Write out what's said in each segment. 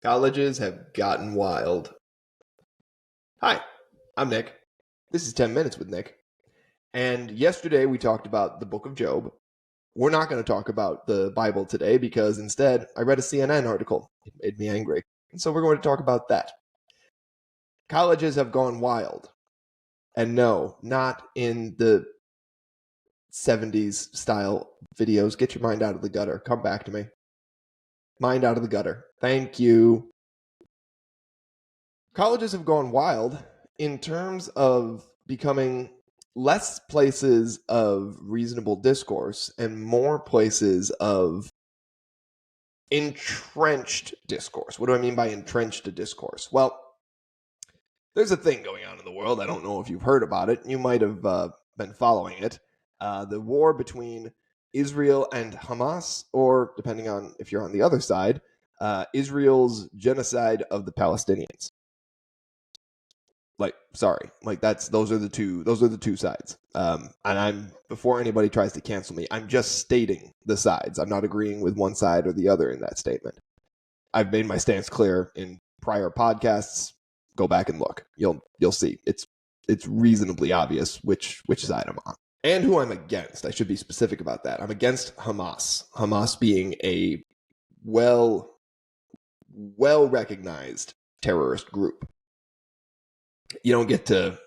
Colleges have gotten wild. Hi, I'm Nick. This is 10 Minutes with Nick. And yesterday we talked about the book of Job. We're not going to talk about the Bible today because instead I read a CNN article. It made me angry. And so we're going to talk about that. Colleges have gone wild. And no, not in the 70s style videos. Get your mind out of the gutter. Come back to me. Mind out of the gutter. Thank you. Colleges have gone wild in terms of becoming less places of reasonable discourse and more places of entrenched discourse. What do I mean by entrenched discourse? Well, there's a thing going on in the world. I don't know if you've heard about it. You might have been following it. The war between Israel and Hamas, or depending on if you're on the other side, Israel's genocide of the Palestinians. Those are the two sides. And I'm, before anybody tries to cancel me, I'm just stating the sides. I'm not agreeing with one side or the other in that statement. I've made my stance clear in prior podcasts. Go back and look. You'll see. It's reasonably obvious which side I'm on. And who I'm against. I should be specific about that. I'm against Hamas. Hamas being a well recognized terrorist group. You don't get to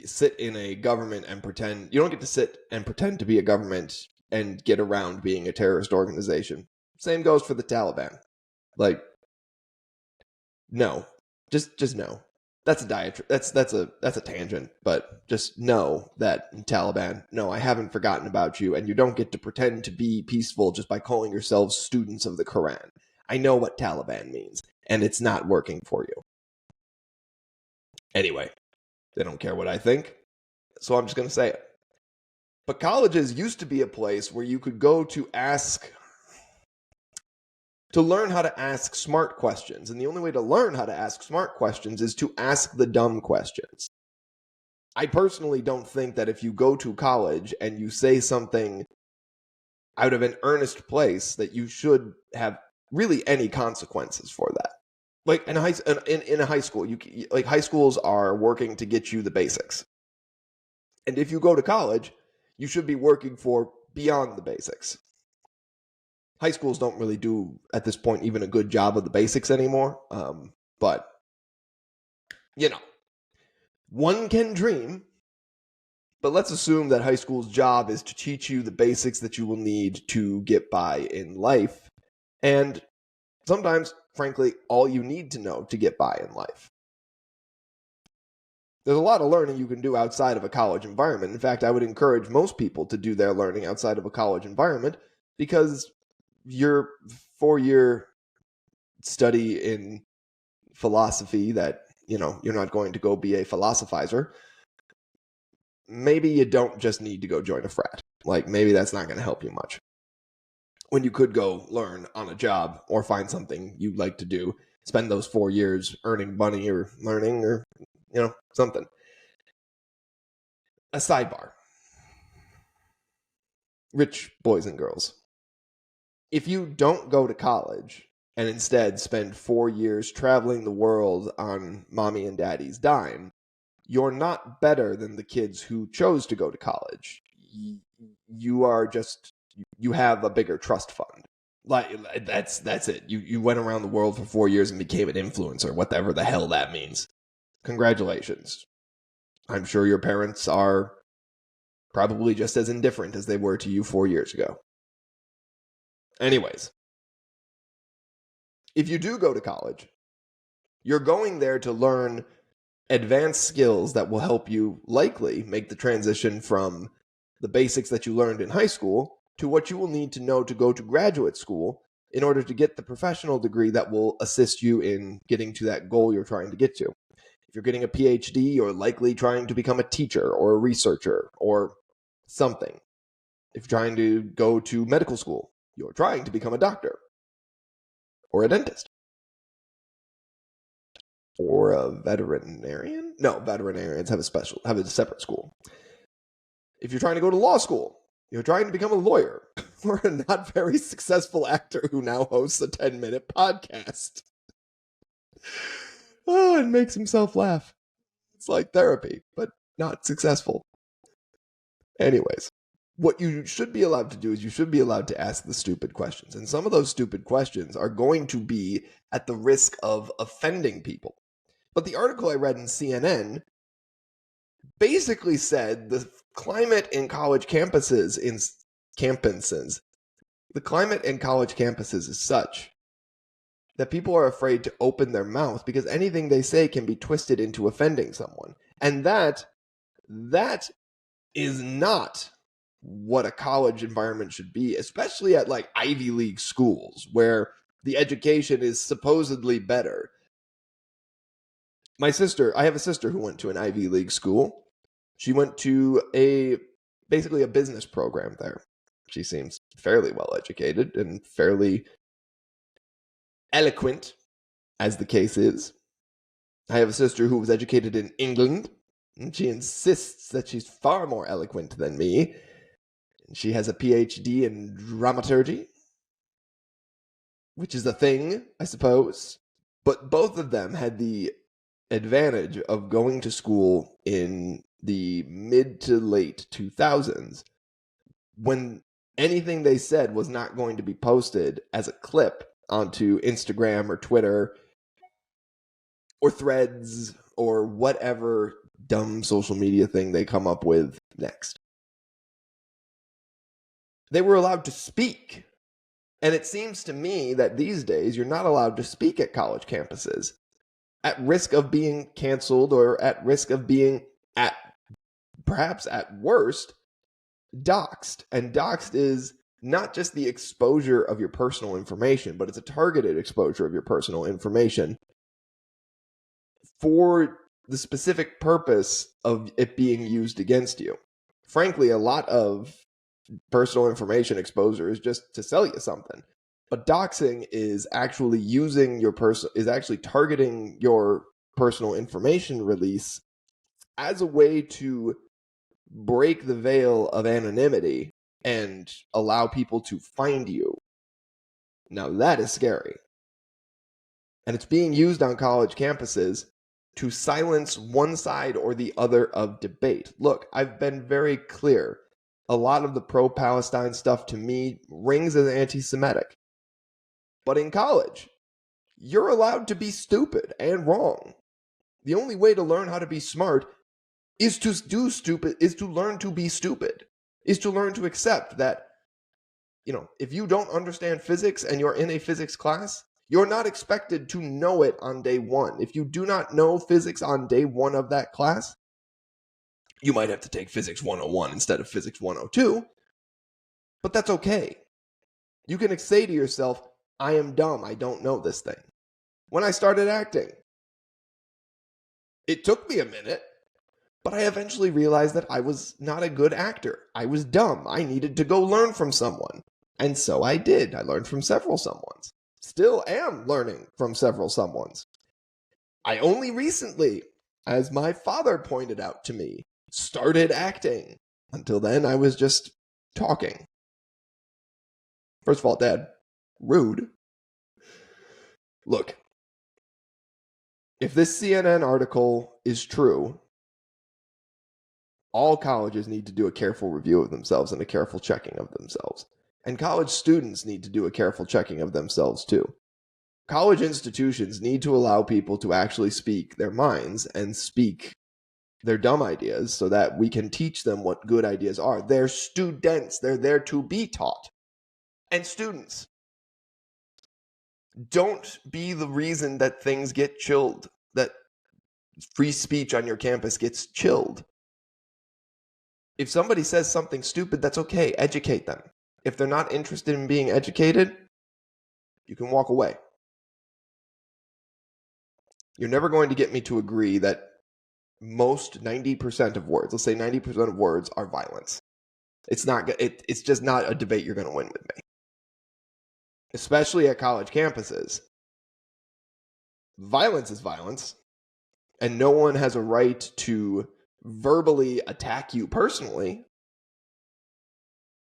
sit in a government and pretend. You don't get to sit and pretend to be a government and get around being a terrorist organization. Same goes for the Taliban. No, just no. That's a diatribe. That's a tangent. But just know that Taliban. No, I haven't forgotten about you, and you don't get to pretend to be peaceful just by calling yourselves students of the Quran. I know what Taliban means, and it's not working for you. Anyway, they don't care what I think, so I'm just going to say it. But colleges used to be a place where you could go to learn how to ask smart questions. And the only way to learn how to ask smart questions is to ask the dumb questions. I personally don't think that if you go to college and you say something out of an earnest place that you should have really any consequences for that. Like in a high school, high schools are working to get you the basics. And if you go to college, you should be working for beyond the basics. High schools don't really do, at this point, even a good job of the basics anymore. But, one can dream. But let's assume that high school's job is to teach you the basics that you will need to get by in life. And sometimes, frankly, all you need to know to get by in life. There's a lot of learning you can do outside of a college environment. In fact, I would encourage most people to do their learning outside of a college environment because your 4-year study in philosophy that, you're not going to go be a philosophizer, maybe you don't just need to go join a frat. Maybe that's not going to help you much. When you could go learn on a job or find something you like to do, spend those 4 years earning money or learning or, something. A sidebar. Rich boys and girls. If you don't go to college and instead spend 4 years traveling the world on mommy and daddy's dime, you're not better than the kids who chose to go to college. You have a bigger trust fund. That's it. You went around the world for 4 years and became an influencer, whatever the hell that means. Congratulations. I'm sure your parents are probably just as indifferent as they were to you 4 years ago. Anyways, if you do go to college, you're going there to learn advanced skills that will help you likely make the transition from the basics that you learned in high school to what you will need to know to go to graduate school in order to get the professional degree that will assist you in getting to that goal you're trying to get to. If you're getting a PhD, you're likely trying to become a teacher or a researcher or something. If you're trying to go to medical school, you're trying to become a doctor or a dentist or a veterinarian. No, veterinarians have a separate school. If you're trying to go to law school, you're trying to become a lawyer. or a not very successful actor who now hosts a 10-minute podcast. Oh, and makes himself laugh. It's like therapy, but not successful. Anyways, what you should be allowed to do is you should be allowed to ask the stupid questions. And some of those stupid questions are going to be at the risk of offending people. But the article I read in CNN basically said the climate in college campuses the climate in college campuses is such that people are afraid to open their mouth because anything they say can be twisted into offending someone. And that is not what a college environment should be, especially at like Ivy League schools where the education is supposedly better. I have a sister who went to an Ivy League school. She went to basically a business program there. She seems fairly well educated and fairly eloquent, as the case is. I have a sister who was educated in England, and she insists that she's far more eloquent than me. She has a PhD in dramaturgy, which is a thing, I suppose. But both of them had the advantage of going to school in the mid to late 2000s when anything they said was not going to be posted as a clip onto Instagram or Twitter or Threads or whatever dumb social media thing they come up with next. They were allowed to speak. And it seems to me that these days you're not allowed to speak at college campuses, at risk of being canceled or at risk of being, perhaps at worst, doxxed. And doxxed is not just the exposure of your personal information, but it's a targeted exposure of your personal information for the specific purpose of it being used against you. Frankly, a lot of personal information exposure is just to sell you something. But doxing is actually targeting your personal information release as a way to break the veil of anonymity and allow people to find you. Now that is scary. And it's being used on college campuses to silence one side or the other of debate. Look, I've been very clear. A lot of the pro-Palestine stuff to me rings as anti-Semitic. But in college, you're allowed to be stupid and wrong. The only way to learn how to be smart is to learn to be stupid, is to learn to accept that, if you don't understand physics and you're in a physics class, you're not expected to know it on day one. If you do not know physics on day one of that class, you might have to take Physics 101 instead of Physics 102, but that's okay. You can say to yourself, I am dumb, I don't know this thing. When I started acting, it took me a minute, but I eventually realized that I was not a good actor. I was dumb. I needed to go learn from someone. And so I did. I learned from several someones. Still am learning from several someones. I only recently, as my father pointed out to me, started acting. Until then, I was just talking. First of all, Dad, rude. Look, if this CNN article is true, all colleges need to do a careful review of themselves and a careful checking of themselves. And college students need to do a careful checking of themselves too. College institutions need to allow people to actually speak their minds and speak their dumb ideas so that we can teach them what good ideas are. They're students. They're there to be taught. And students, don't be the reason that things get chilled, that free speech on your campus gets chilled. If somebody says something stupid, that's okay. Educate them. If they're not interested in being educated, you can walk away. You're never going to get me to agree that most 90% of words, let's say 90% of words, are violence. It's just not a debate you're going to win with me. Especially at college campuses. Violence is violence, and no one has a right to verbally attack you personally.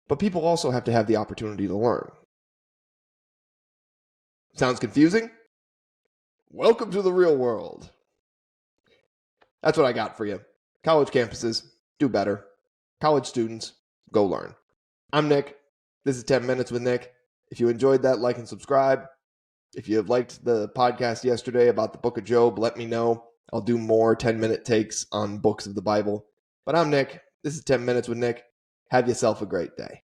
But people also have to have the opportunity to learn. Sounds confusing? Welcome to the real world. That's what I got for you. College campuses, do better. College students, go learn. I'm Nick. This is 10 Minutes with Nick. If you enjoyed that, like and subscribe. If you have liked the podcast yesterday about the book of Job, let me know. I'll do more 10-minute takes on books of the Bible. But I'm Nick. This is 10 Minutes with Nick. Have yourself a great day.